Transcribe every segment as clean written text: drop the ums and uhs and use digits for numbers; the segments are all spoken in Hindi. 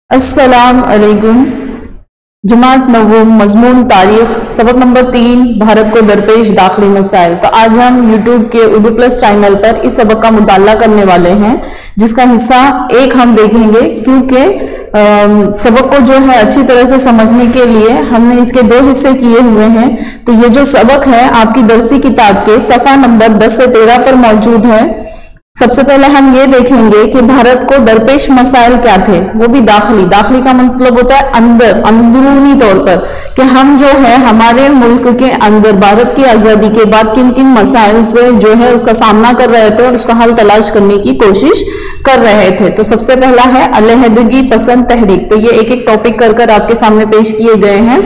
अस्सलाम अलैकुम। जमात नवम मजमून तारीख सबक नंबर 3 भारत को दरपेश दाखिली मसाइल। तो आज हम यूट्यूब के उर्दू प्लस चैनल पर इस सबक का मुताला करने वाले हैं, जिसका हिस्सा 1 हम देखेंगे, क्योंकि सबक को जो है अच्छी तरह से समझने के लिए हमने इसके 2 हिस्से किए हुए हैं। तो ये जो सबक है आपकी दरसी किताब के सफ़ा नंबर 10 से 13 पर मौजूद है। सबसे पहले हम ये देखेंगे कि भारत को दरपेश मसाइल क्या थे, वो भी दाखिली का मतलब होता है अंदरूनी तौर पर, कि हम जो है हमारे मुल्क के अंदर भारत की आज़ादी के बाद किन किन मसाइल से जो है उसका सामना कर रहे थे और उसका हल तलाश करने की कोशिश कर रहे थे। तो सबसे पहला है अलहदगी पसंद तहरीक। तो ये एक एक टॉपिक कर आपके सामने पेश किए गए हैं।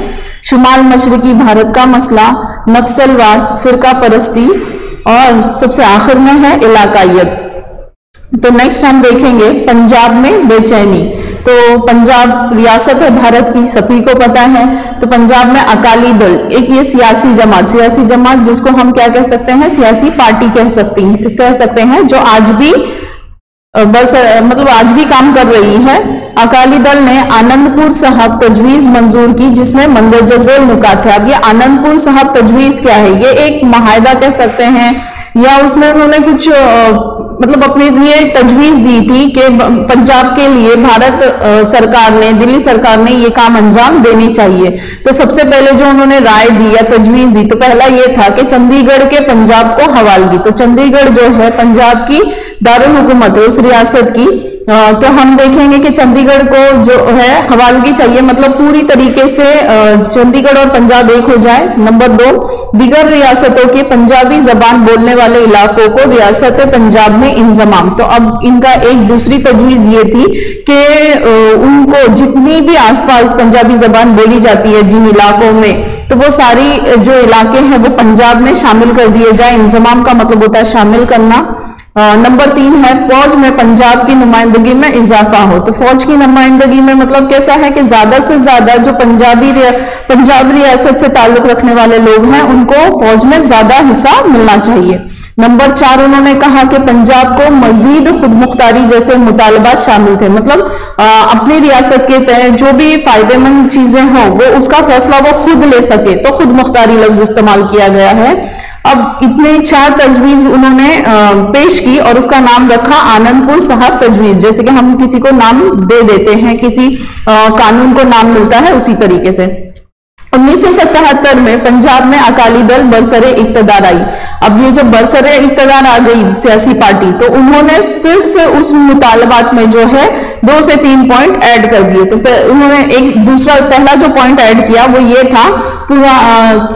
शुमाल मशरकी भारत का मसला, नक्सलवाद, फिरका परस्ती, और सबसे आखिर में है इलाकायत। तो नेक्स्ट हम देखेंगे पंजाब में बेचैनी। तो पंजाब रियासत है भारत की, सभी को पता है। तो पंजाब में अकाली दल, एक ये सियासी जमात जिसको हम क्या कह सकते हैं, सियासी पार्टी कह सकते हैं, जो आज भी आज भी काम कर रही है। अकाली दल ने आनंदपुर साहब तजवीज मंजूर की, जिसमें मंदरजा झेल नुकात है। अब ये आनंदपुर साहब तजवीज क्या है, ये एक माहिदा कह सकते हैं, या उसमें उन्होंने कुछ अपने लिए तजवीज दी थी कि पंजाब के लिए भारत सरकार ने, दिल्ली सरकार ने ये काम अंजाम देनी चाहिए। तो सबसे पहले जो उन्होंने राय दी या तजवीज दी, तो पहला ये था कि चंडीगढ़ के पंजाब को हवालगी। तो चंडीगढ़ जो है पंजाब की दारुल हुकूमत है उस रियासत की। तो हम देखेंगे कि चंडीगढ़ को जो है हवालगी चाहिए, मतलब पूरी तरीके से चंडीगढ़ और पंजाब एक हो जाए। नंबर 2, दीगर रियासतों के पंजाबी जबान बोलने वाले इलाकों को रियासत पंजाब में इंजमाम। तो अब इनका एक दूसरी तजवीज ये थी कि उनको जितनी भी आसपास पंजाबी जबान बोली जाती है जिन इलाकों में, तो वो सारी जो इलाके हैं वो पंजाब में शामिल कर दिए जाए। इंजमाम का मतलब होता है शामिल करना। नंबर 3 है फौज में पंजाब की नुमाइंदगी में इजाफा हो। तो फौज की नुमाइंदगी में मतलब कैसा है कि ज्यादा से ज्यादा जो पंजाब रियासत से ताल्लुक रखने वाले लोग हैं उनको फौज में ज्यादा हिस्सा मिलना चाहिए। नंबर 4 उन्होंने कहा कि पंजाब को मजीद खुद मुख्तारी जैसे मुतालबात शामिल थे, मतलब अपनी रियासत के तहत जो भी फायदेमंद चीजें हों वो उसका फैसला वो खुद ले सके, तो खुद मुख्तारी लफ्ज इस्तेमाल किया गया है। अब इतने 4 तजवीज उन्होंने पेश की और उसका नाम रखा आनंदपुर साहब तजवीज। जैसे कि हम किसी को नाम दे देते हैं, किसी कानून को नाम मिलता है, उसी तरीके से 1977 में पंजाब में अकाली दल बरसरे इक्तदार आई। अब ये जब बरसरे इक्तदार आ गई सियासी पार्टी, तो उन्होंने फिर से उस मुतालबात में जो है 2 से 3 पॉइंट ऐड कर दिए। तो उन्होंने एक दूसरा पहला जो पॉइंट ऐड किया वो ये था, पूरा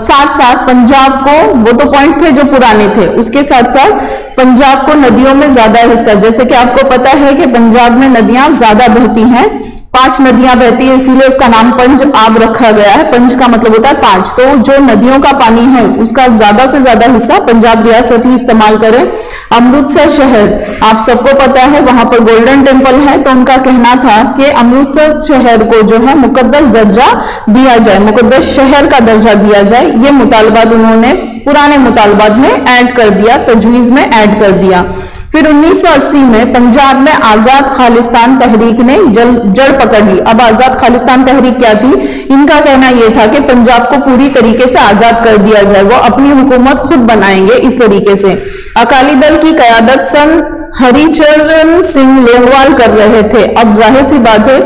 साथ साथ पंजाब को, वो तो पॉइंट थे जो पुराने थे, उसके साथ साथ पंजाब को नदियों में ज्यादा हिस्सा, जैसे कि आपको पता है कि पंजाब में नदियां ज्यादा बहती हैं, 5 नदियां बहती है, इसीलिए उसका नाम पंज आब रखा गया है। पंज का मतलब होता है 5। तो जो नदियों का पानी है उसका ज्यादा से ज्यादा हिस्सा पंजाब रियासत ही इस्तेमाल करे। अमृतसर शहर, आप सबको पता है वहां पर गोल्डन टेम्पल है, तो उनका कहना था कि अमृतसर शहर को जो है मुकद्दस दर्जा दिया जाए, मुकद्दस शहर का दर्जा दिया जाए। ये मुतालबात उन्होंने पुराने मुतालबात में ऐड कर दिया, तजवीज में ऐड कर दिया। फिर 1980 में पंजाब में आजाद खालिस्तान तहरीक ने जड़ पकड़ ली। अब आजाद खालिस्तान तहरीक क्या थी, इनका कहना यह था कि पंजाब को पूरी तरीके से आजाद कर दिया जाए, वो अपनी हुकूमत खुद बनाएंगे इस तरीके से। अकाली दल की कयादत संत हरिचरण सिंह लोंगवाल कर रहे थे। अब जाहिर सी बात है,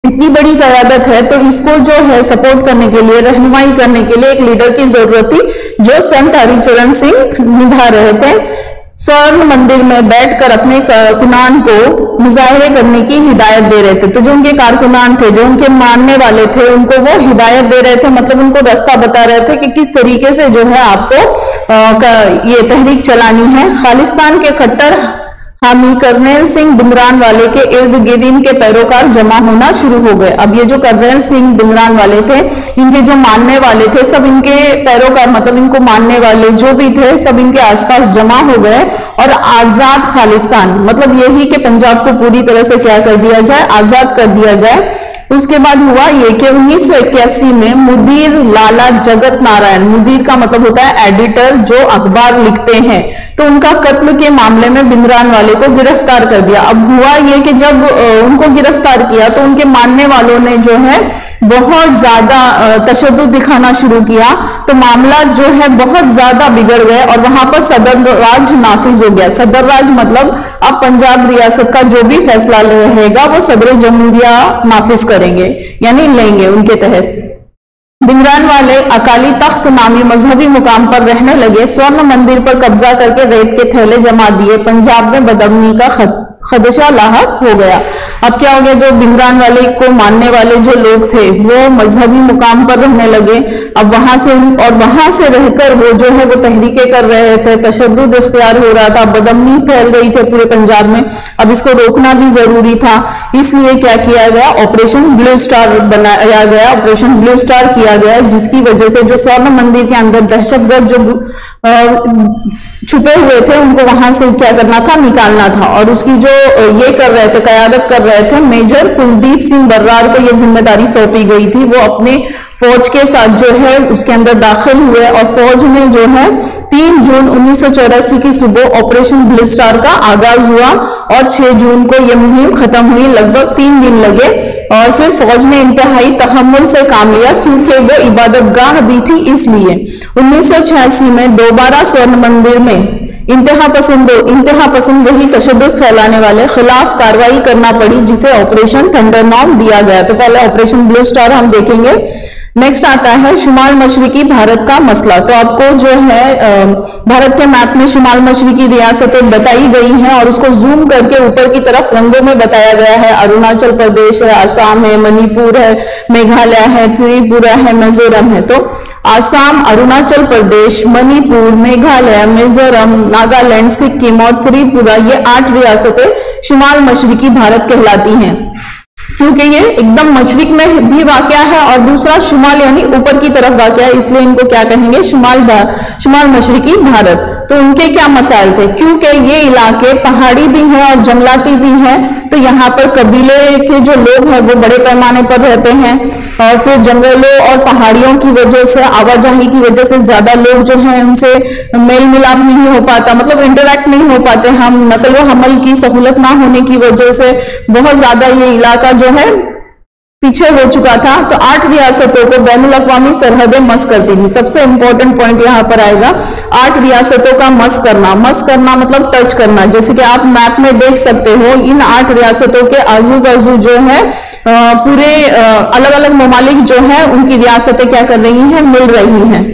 इतनी बड़ी कयादत है तो इसको जो है सपोर्ट करने के लिए, रहनुमाई करने के लिए एक लीडर की जरूरत थी, जो संत हरिचरण सिंह निभा रहे थे। स्वर्ण मंदिर में बैठकर अपने कारकुनान को मुजाहरे करने की हिदायत दे रहे थे। तो जो उनके कारकुनान थे, जो उनके मानने वाले थे, उनको वो हिदायत दे रहे थे, मतलब उनको रास्ता बता रहे थे कि किस तरीके से जो है आपको ये तहरीक चलानी है। खालिस्तान के कट्टर हामी कर्नल सिंह बिमरान वाले के इर्द गिर्द इनके पैरोकार जमा होना शुरू हो गए। अब ये जो कर्नल सिंह बिमरान वाले थे, इनके जो मानने वाले थे, सब इनके पैरोकार, मतलब इनको मानने वाले जो भी थे, सब इनके आसपास जमा हो गए। और आजाद खालिस्तान मतलब यही कि पंजाब को पूरी तरह से क्या कर दिया जाए, आजाद कर दिया जाए। उसके बाद हुआ ये कि 1981 में मुदीर लाला जगत नारायण, मुदीर का मतलब होता है एडिटर जो अखबार लिखते हैं, तो उनका कत्ल के मामले में भिंद्रान वाले को गिरफ्तार कर दिया। अब हुआ ये कि जब उनको गिरफ्तार किया तो उनके मानने वालों ने जो है बहुत ज्यादा तशद्दुद दिखाना शुरू किया, तो मामला जो है बहुत ज्यादा बिगड़ गए और वहां पर सदर राज नाफिज हो गया। सदर राज मतलब अब पंजाब रियासत का जो भी फैसला रहेगा वो सदर जमहूरिया नाफिज करेंगे, यानी लेंगे उनके तहत। भिंद्रान वाले अकाली तख्त नामी मजहबी मुकाम पर रहने लगे, स्वर्ण मंदिर पर कब्जा करके रेत के थैले जमा दिए, पंजाब में बदअमनी का खदशा लाहक हो गया। अब क्या हो गया, जो भिंद्रान वाले को मानने वाले जो लोग थे वो मजहबी मुकाम पर रहने लगे। अब वहां से रहकर वो जो है वो तहरीकें कर रहे थे, तशद्दुद इख्तियार हो रहा था, बदअमनी फैल गई थी पूरे पंजाब में। अब इसको रोकना भी जरूरी था, इसलिए क्या किया गया, ऑपरेशन ब्लू स्टार बनाया गया, ऑपरेशन ब्लू स्टार किया गया, जिसकी वजह से जो स्वर्ण मंदिर के अंदर दहशतगर्द जो छुपे हुए थे उनको वहां से क्या करना था, निकालना था। और उसकी जो ये कर रहे थे, कयादत कर रहे थे, मेजर कुलदीप सिंह बर्रार को यह जिम्मेदारी सौंपी गई थी। वो अपने फौज के साथ जो है उसके अंदर दाखिल हुए और फौज ने जो है 3 जून 1984 की सुबह ऑपरेशन ब्लू स्टार का आगाज हुआ और 6 जून को यह मुहिम खत्म हुई। लगभग 3 दिन लगे और फिर फौज ने इंतहाई तहम्मुल से काम लिया, क्योंकि वो इबादतगाह भी थी इसलिए। 1986 में दोबारा स्वर्ण मंदिर में इंतहा पसंद वही तशद्दुद फैलाने वाले खिलाफ कार्रवाई करना पड़ी, जिसे ऑपरेशन थंडरनॉर्म दिया गया। तो पहले ऑपरेशन ब्लू स्टार हम देखेंगे। नेक्स्ट आता है शुमाल मशरिकी भारत का मसला। तो आपको जो है भारत के मैप में शुमाल मशरिकी रियासतें बताई गई हैं और उसको जूम करके ऊपर की तरफ रंगों में बताया गया है। अरुणाचल प्रदेश है, आसाम है, मणिपुर है, मेघालय है, त्रिपुरा है, मिजोरम है। तो आसाम, अरुणाचल प्रदेश, मणिपुर, मेघालय, मिजोरम, नागालैंड, सिक्किम और त्रिपुरा, ये 8 रियासतें शुमाल मशरिकी भारत कहलाती हैं, क्योंकि ये एकदम मशरिक में भी वाक़या है और दूसरा शुमाल यानी ऊपर की तरफ वाक़या है, इसलिए इनको क्या कहेंगे, शुमाल मशरिकी भारत। तो उनके क्या मसाइल थे, क्योंकि ये इलाके पहाड़ी भी हैं और जंगलाती भी हैं, तो यहाँ पर कबीले के जो लोग हैं वो बड़े पैमाने पर रहते हैं और फिर जंगलों और पहाड़ियों की वजह से, आवाजाही की वजह से ज्यादा लोग जो हैं उनसे मेल मिलाप नहीं हो पाता, मतलब इंटरेक्ट नहीं हो पाते हम, नकल व हमल की सहूलत ना होने की वजह से बहुत ज्यादा ये इलाका जो है पीछे हो चुका था। तो 8 रियासतों को बैनुल अक़वामी सरहदें मस करती थी। सबसे इंपॉर्टेंट पॉइंट यहाँ पर आएगा, 8 रियासतों का मस करना मतलब टच करना। जैसे कि आप मैप में देख सकते हो, इन 8 रियासतों के आजू बाजू जो है पूरे अलग अलग ममालिक जो है उनकी रियासतें क्या कर रही हैं, मिल रही हैं।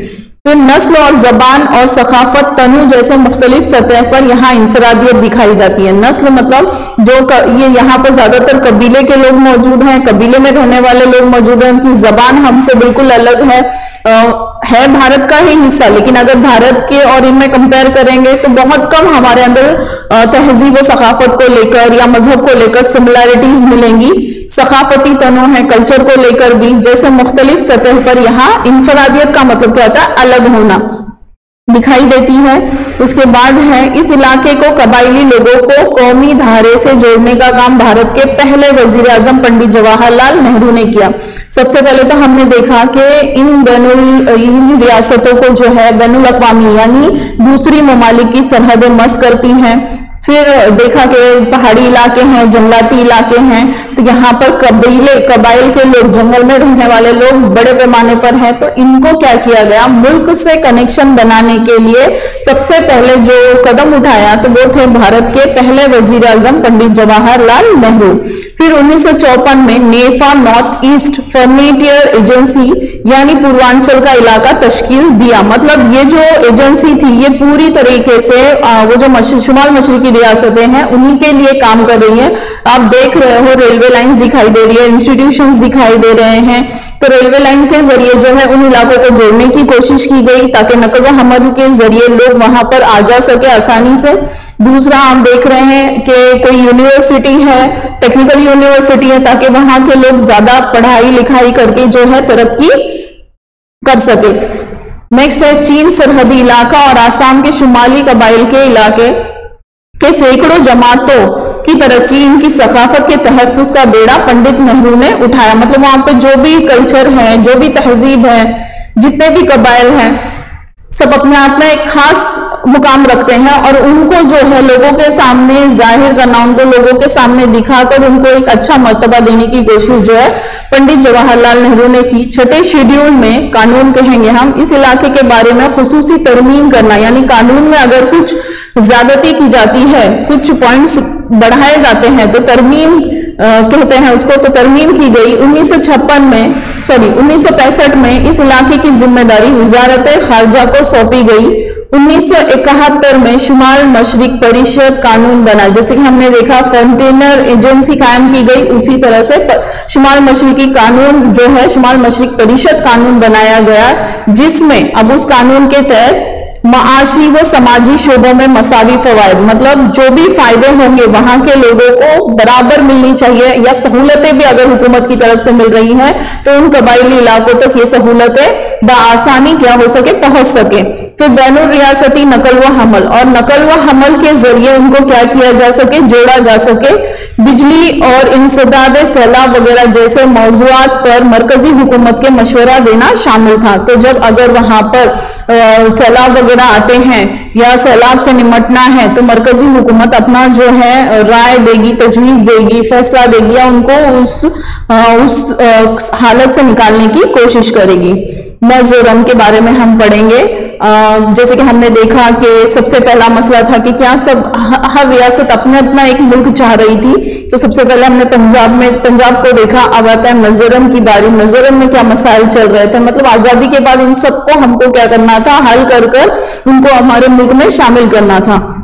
फिर नस्ल और जबान और सखाफत तनु जैसे मुख्तलिफ सतह पर यहाँ इंफरादियत दिखाई जाती है। नस्ल मतलब जो ये यहाँ पर ज्यादातर कबीले के लोग मौजूद हैं, कबीले में रहने वाले लोग मौजूद हैं, उनकी जबान हमसे बिल्कुल अलग है भारत का ही हिस्सा, लेकिन अगर भारत के और इनमें कंपेयर करेंगे तो बहुत कम हमारे अंदर तहजीब व सखाफत को लेकर या मजहब को लेकर सिमिलैरिटीज मिलेंगी। सखाफती तनु है कल्चर को लेकर भी, जैसे मुख्तलिफ सतह पर यहाँ इंफरादियत का मतलब क्या होता है, अलग होना दिखाई देती है। उसके बाद है इस इलाके को कबायली लोगों को कौमी धारे से जोड़ने का काम भारत के पहले वजीर आजम पंडित जवाहरलाल नेहरू ने किया। सबसे पहले तो हमने देखा कि इन रियासतों को जो है बैनुल अक़वामी यानी दूसरी ममालिक की सरहदें मस करती हैं। फिर देखा कि पहाड़ी इलाके हैं, जंगलाती इलाके हैं, तो यहाँ पर कबाइल के लोग, जंगल में रहने वाले लोग बड़े पैमाने पर हैं। तो इनको क्या किया गया, मुल्क से कनेक्शन बनाने के लिए सबसे पहले जो कदम उठाया तो वो थे भारत के पहले वजीर आजम पंडित जवाहरलाल नेहरू। फिर 1954 में नेफा नॉर्थ ईस्ट फ्रंटियर एजेंसी यानी पूर्वांचल का इलाका तश्कील दिया। मतलब ये जो एजेंसी थी ये पूरी तरीके से वो जो शुमाल मशरिकी रियासतें हैं उन्हीं के लिए काम कर रही है। आप देख रहे हो रेलवे लाइंस दिखाई दे रही है, इंस्टीट्यूशंस दिखाई दे रहे हैं। तो रेलवे लाइन के जरिए जो है उन इलाकों को जोड़ने की कोशिश की गई ताकि नकल व हमल के जरिए लोग वहां पर आ जा सके आसानी से। दूसरा हम देख रहे हैं कि कोई यूनिवर्सिटी है, टेक्निकल यूनिवर्सिटी है, ताकि वहां के लोग ज्यादा पढ़ाई लिखाई करके जो है तरक्की कर सके। नेक्स्ट है चीन सरहदी इलाका और आसाम के शुमाली कबाइल के इलाके के सैकड़ों जमातों की तरक्की, इनकी सकाफत के तहफ्फुज का बेड़ा पंडित नेहरू ने उठाया। मतलब वहां पे जो भी कल्चर है, जो भी तहजीब है, जितने भी कबाइल हैं, सब अपने आप में एक खास मुकाम रखते हैं और उनको जो है लोगों के सामने जाहिर करना, उनको लोगों के सामने दिखाकर उनको एक अच्छा मर्तबा देने की कोशिश जो है पंडित जवाहरलाल नेहरू ने की। छठे शेड्यूल में कानून कहेंगे हम, इस इलाके के बारे में खुसूसी तरमीम करना, यानी कानून में अगर कुछ ज्यादती की जाती है, कुछ पॉइंट्स बढ़ाए जाते हैं तो तरमीम कहते हैं उसको, तो तरमीम की गई। 1965 में इस इलाके की जिम्मेदारी वजारत खारजा को सौंपी गई। 1971 में शुमाल मशरिक परिषद कानून बना, जैसे कि हमने देखा फ्रंटियर एजेंसी कायम की गई, उसी तरह से शुमाल मशरिकी कानून जो है शुमाल मशरिक परिषद कानून बनाया गया, जिसमें अब उस कानून के तहत माशी व समाजी शोबों में मसावी फवायद, मतलब जो भी फायदे होंगे वहां के लोगों को बराबर मिलनी चाहिए, या सहूलतें भी अगर हुकूमत की तरफ से मिल रही हैं तो उन कबायली इलाकों तक ये सहूलतें बआसानी क्या हो सके, पहुंच सके। फिर बैनुल रियासती नकल व हमल, और नकल व हमल के जरिए उनको क्या किया जा सके, जोड़ा जा सके। बिजली और इंसदाद सैलाब वगैरह जैसे मौजूआत पर मरकजी हुकूमत के मशवरा देना शामिल था। तो जब अगर वहां पर सैलाब वगैरह आते हैं या सैलाब से निमटना है तो मरकजी हुकूमत अपना जो है राय देगी, तजवीज देगी, फैसला देगी या उनको उस हालत से निकालने की कोशिश करेगी। मिजोरम के बारे में हम पढ़ेंगे। जैसे कि हमने देखा कि सबसे पहला मसला था कि क्या सब हर रियासत अपना अपना एक मुल्क चाह रही थी, तो सबसे पहले हमने पंजाब को देखा। अब आता है मिजोरम की बारी। मिजोरम में क्या मसाइल चल रहे थे, मतलब आजादी के बाद इन सबको हमको क्या करना था, हल कर उनको हमारे मुल्क में शामिल करना था।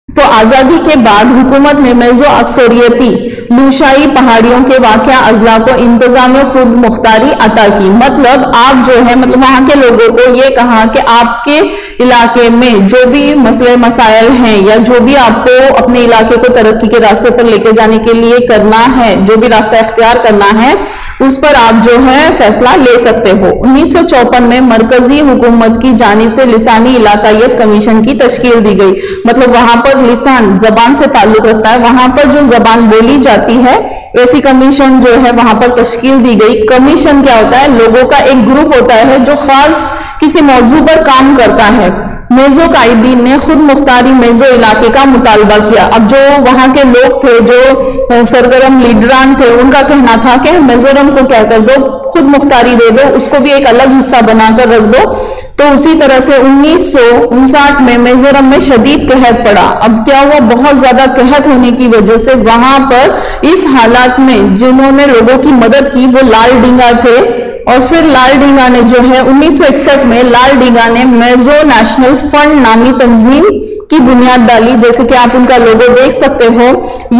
तो आजादी के बाद हुकूमत ने मेजो अक्सरियती लूशाई पहाड़ियों के वाक़या अजला को इंतजाम खुद मुख्तारी अता की। मतलब आप जो है, मतलब वहां के लोगों को ये कहा कि आपके इलाके में जो भी मसले मसाइल हैं या जो भी आपको अपने इलाके को तरक्की के रास्ते पर लेके जाने के लिए करना है, जो भी रास्ता इख्तियार करना है, उस पर आप जो है फैसला ले सकते हो। 1954 में मरकजी हुकूमत की जानिब से लिसानी इलाकायत कमीशन की तश्कील दी गई। मतलब वहां पर लिसान जबान से ताल्लुक रखता है, वहां पर जो जबान बोली जाती है ऐसी कमीशन जो है वहां पर तश्कील दी गई। कमीशन क्या होता है, लोगों का एक ग्रुप होता है जो खास किसी मौजू पर काम करता है। मेजो कायदीन ने खुद मुख्तारी मेजो इलाके का मुतालबा किया। अब जो वहां के लोग थे, जो सरगर्म लीडरान थे, उनका कहना था कि मिजोरम को क्या कर दो, खुद मुख्तारी दे दो, उसको भी एक अलग हिस्सा बनाकर रख दो। तो उसी तरह से 1959 में मिजोरम में शदीद कहत पड़ा। अब क्या हुआ, बहुत ज्यादा कहत होने की वजह से वहां पर इस हालात में जिन्होंने लोगों की मदद की वो लाल डींगा थे। और फिर लाल डींगा ने जो है 1961 में लाल डींगा ने मेजो नेशनल फंड नामी तंजीम की बुनियाद डाली। जैसे कि आप उनका लोगो देख सकते हो।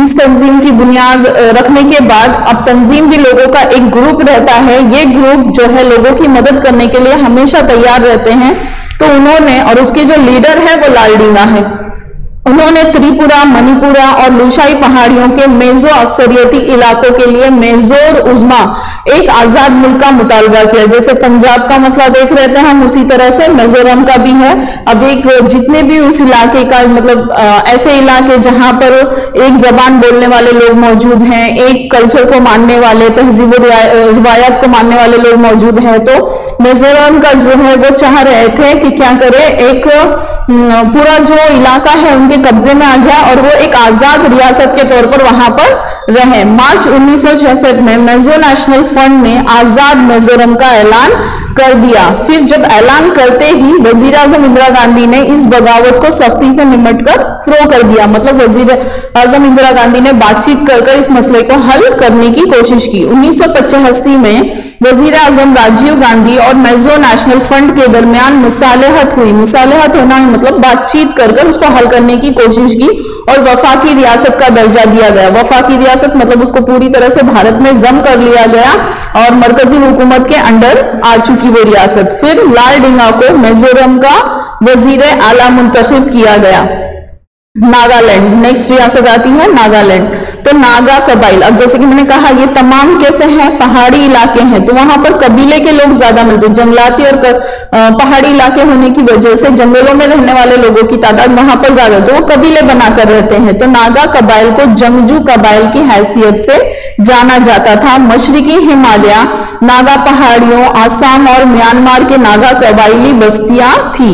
इस तंजीम की बुनियाद रखने के बाद अब तंजीम भी लोगों का एक ग्रुप रहता है। ये ग्रुप जो है लोगों की मदद करने के लिए हमेशा तैयार रहते हैं। तो उन्होंने, और उसके जो लीडर है वो लाल डींगा है, उन्होंने त्रिपुरा, मणिपुरा और लूशाई पहाड़ियों के मेजो अक्सरियती इलाकों के लिए मेजोर उज़्मा एक आजाद मुल्क का मुतालबा किया। जैसे पंजाब का मसला देख रहे थे हम, उसी तरह से मिजोरम का भी है। अब एक जितने भी उस इलाके का, मतलब ऐसे इलाके जहां पर एक जबान बोलने वाले लोग मौजूद हैं, एक कल्चर को मानने वाले, तहजीब रिवायत को मानने वाले लोग मौजूद हैं, तो मिजोरम का जो है वो चाह रहे थे कि क्या करे, एक पूरा जो इलाका है उनके कब्जे में आ जाए और वो एक आजाद रियासत के तौर पर वहां पर रहे। मार्च 1966 में मेजो नेशनल फंड ने आजाद मिजोरम का ऐलान कर दिया। फिर जब ऐलान करते ही वजीर आजम इंदिरा गांधी ने इस बगावत को सख्ती से निपटकर फ्रो कर दिया। मतलब वजीर आजम इंदिरा गांधी ने बातचीत कर इस मसले को हल करने की कोशिश की। 1985 में वजीर आजम राजीव गांधी और मेजो नेशनल फंड के दरमियान मुसालहत हुई। मुसालहत होना मतलब बातचीत कर उसको हल करने की कोशिश की और वफाकी रियासत का दर्जा दिया गया। वफाकी रियासत मतलब उसको पूरी तरह से भारत में जम कर लिया गया और मरकजी हुकूमत के अंडर आ चुकी वो रियासत। फिर लाल डींगा को मिजोरम का वजीर आला मुंतखब किया गया। नागालैंड। नेक्स्ट रियासत आती है नागालैंड। तो नागा कबाइल, अब जैसे कि मैंने कहा ये तमाम कैसे हैं, पहाड़ी इलाके हैं, तो वहां पर कबीले के लोग ज्यादा मिलते हैं। जंगलाती और पहाड़ी इलाके होने की वजह से जंगलों में रहने वाले लोगों की तादाद वहां पर ज्यादा, तो वो कबीले बनाकर रहते हैं। तो नागा कबाइल को जंगजू कबाइल की हैसियत से जाना जाता था। मशरकी हिमालय, नागा पहाड़ियों, आसाम और म्यांमार के नागा कबाइली बस्तियां थी।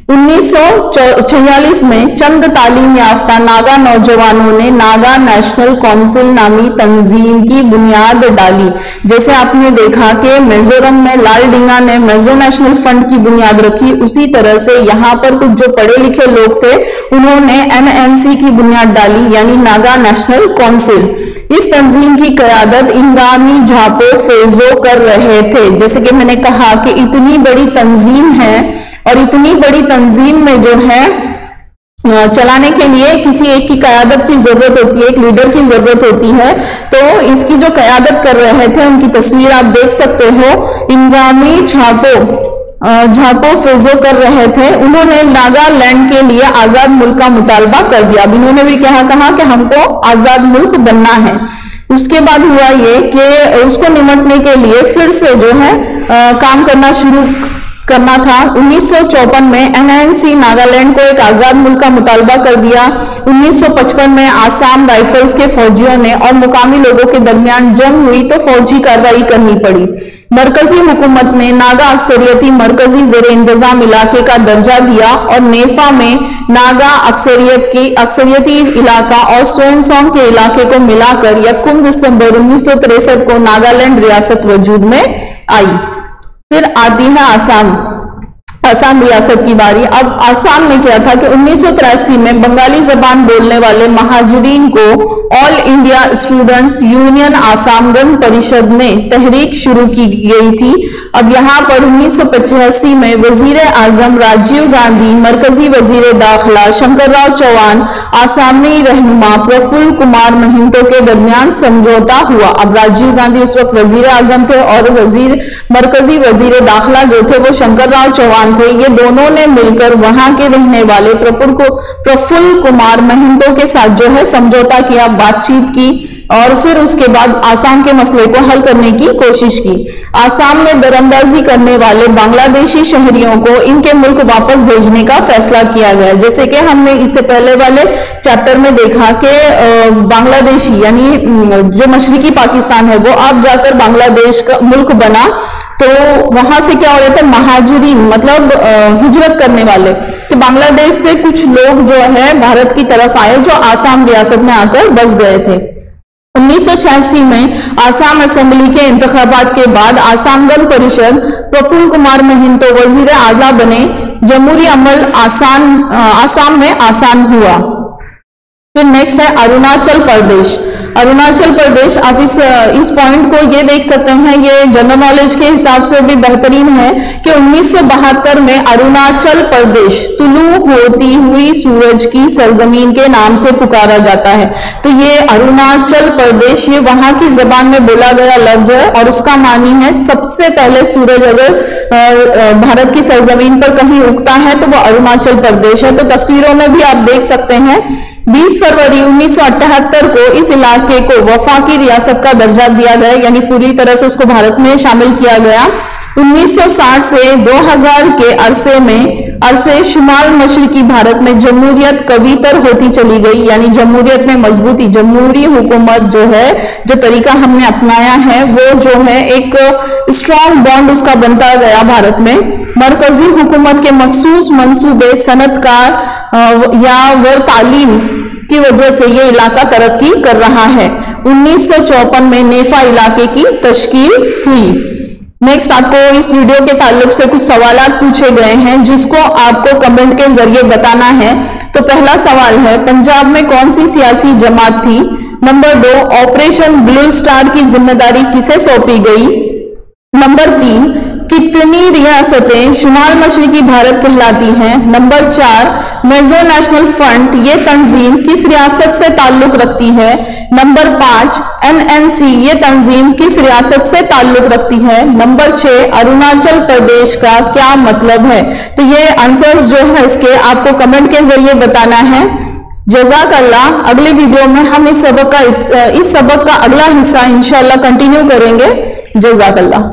1946 में चंद तालीम याफ्ता नागा नौजवानों ने नागा नेशनल काउंसिल नामी तंजीम की बुनियाद डाली। जैसे आपने देखा कि मिजोरम में लाल डिंगा ने मेजो नेशनल फ्रंट की बुनियाद रखी, उसी तरह से यहाँ पर कुछ जो पढ़े लिखे लोग थे उन्होंने एनएनसी की बुनियाद डाली, यानी नागा नेशनल काउंसिल। इस तंजीम की क़यादत इंगामी झापो फेजो कर रहे थे। जैसे कि मैंने कहा कि इतनी बड़ी तंजीम है और इतनी बड़ी तंजीम में जो है चलाने के लिए किसी एक की क़यादत की जरूरत होती है, एक लीडर की जरूरत होती है। तो इसकी जो क़यादत कर रहे थे उनकी तस्वीर आप देख सकते हो। इंगामी झापो फेजो कर रहे थे। उन्होंने नागालैंड के लिए आजाद मुल्क का मुतालबा कर दिया। अब इन्होंने भी क्या कहा कि हमको आजाद मुल्क बनना है। उसके बाद हुआ ये कि उसको निपटने के लिए फिर से जो है काम करना शुरू करना था। 1954 में एनएनसी नागालैंड को एक आजाद मुल्क का मुतालबा कर दिया। 1955 में आसाम राइफल्स के फौजियों ने और मुकामी लोगों के दरमियान जंग हुई तो फौजी कार्रवाई करनी पड़ी। मरकजी हुकूमत ने नागा अक्सरियती मरकजी जेर इंतजाम इलाके का दर्जा दिया और नेफा में नागा अक्सरियती इलाका और सोनसोंग के इलाके को मिलाकर 1 दिसंबर 1963 को नागालैंड रियासत वजूद में आई। फिर आती है आसाम रियासत की बारी। अब आसाम में क्या था कि 1983 में बंगाली जबान बोलने वाले महाजरीन को all India students union Assam Gana Parishad ने तहरीक शुरू की गई थी। अब यहाँ पर 1985 में वजीर आजम राजीव गांधी, मरकजी वजीर दाखिला शंकरराव चौहान, आसामी रहनुमा प्रफुल्ल कुमार महिंतो के दरमियान समझौता हुआ। अब राजीव गांधी उस वक्त वजीर आजम थे और मरकजी वजीर दाखिला जो थे वो शंकरराव चौहान थे। ये दोनों ने मिलकर वहां के रहने वाले प्रफुल्ल कुमार महिंतो के साथ जो है समझौता किया, बातचीत की और फिर उसके बाद आसाम के मसले को हल करने की कोशिश की। आसाम में दरअंदाजी करने वाले बांग्लादेशी शहरियों को इनके मुल्क वापस भेजने का फैसला किया गया। जैसे कि हमने इससे पहले वाले चैप्टर में देखा कि बांग्लादेशी यानी जो मशरकी पाकिस्तान है वो अब जाकर बांग्लादेश का मुल्क बना, तो वहां से क्या हो रहे थे, महाजरीन मतलब हिजरत करने वाले, कि बांग्लादेश से कुछ लोग जो है भारत की तरफ आए जो आसाम रियासत में आकर बस गए थे। 1986 में आसाम असेंबली के इंतखाबात के बाद आसाम गण परिषद प्रफुल्ल कुमार महिंतो वजीर आला बने। जमहूरी अमल आसाम में आसान हुआ। फिर नेक्स्ट है अरुणाचल प्रदेश। अरुणाचल प्रदेश, आप इस पॉइंट को ये देख सकते हैं, ये जनरल नॉलेज के हिसाब से भी बेहतरीन है कि 1972 में अरुणाचल प्रदेश तुलू होती हुई सूरज की सरजमीन के नाम से पुकारा जाता है। तो ये अरुणाचल प्रदेश ये वहां की जबान में बोला गया लफ्ज है और उसका मानी है सबसे पहले सूरज अगर भारत की सरजमीन पर कहीं उगता है तो वो अरुणाचल प्रदेश है। तो तस्वीरों में भी आप देख सकते हैं 20 फरवरी 1978 को इस इलाके को वफाकी रियासत का दर्जा दिया गया, यानी पूरी तरह से उसको भारत में शामिल किया गया। 1960 से 2000 के अरसे शुमाल मशरकी भारत में जमहूरियत कवीतर होती चली गई, यानी जमहूरियत में मजबूती, जमहूरी हुकूमत जो है, जो तरीका हमने अपनाया है वो जो है एक स्ट्रॉन्ग बॉन्ड उसका बनता गया भारत में। मरकजी हुकूमत के मखसूस मंसूबे, सनतकार या व तालीम की वजह से ये इलाका तरक्की कर रहा है। 1954 में नेफा इलाके की तश्कील हुई। नेक्स्ट आपको इस वीडियो के ताल्लुक से कुछ सवालात पूछे गए हैं जिसको आपको कमेंट के जरिए बताना है। तो पहला सवाल है, पंजाब में कौन सी सियासी जमात थी? नंबर 2, ऑपरेशन ब्लू स्टार की जिम्मेदारी किसे सौंपी गई? नंबर 3, कितनी रियासतें शुमाल मशरकी भारत कहलाती हैं? नंबर 4, मेजो नेशनल फ्रंट ये तंजीम किस रियासत से ताल्लुक रखती है? नंबर 5, एनएनसी ये तंजीम किस रियासत से ताल्लुक रखती है? नंबर 6, अरुणाचल प्रदेश का क्या मतलब है? तो ये आंसर्स जो है इसके आपको कमेंट के जरिए बताना है। जज़ाकल्लाह। अगले वीडियो में हम इस सबक का अगला हिस्सा इंशाअल्लाह कंटिन्यू करेंगे। जज़ाकल्लाह।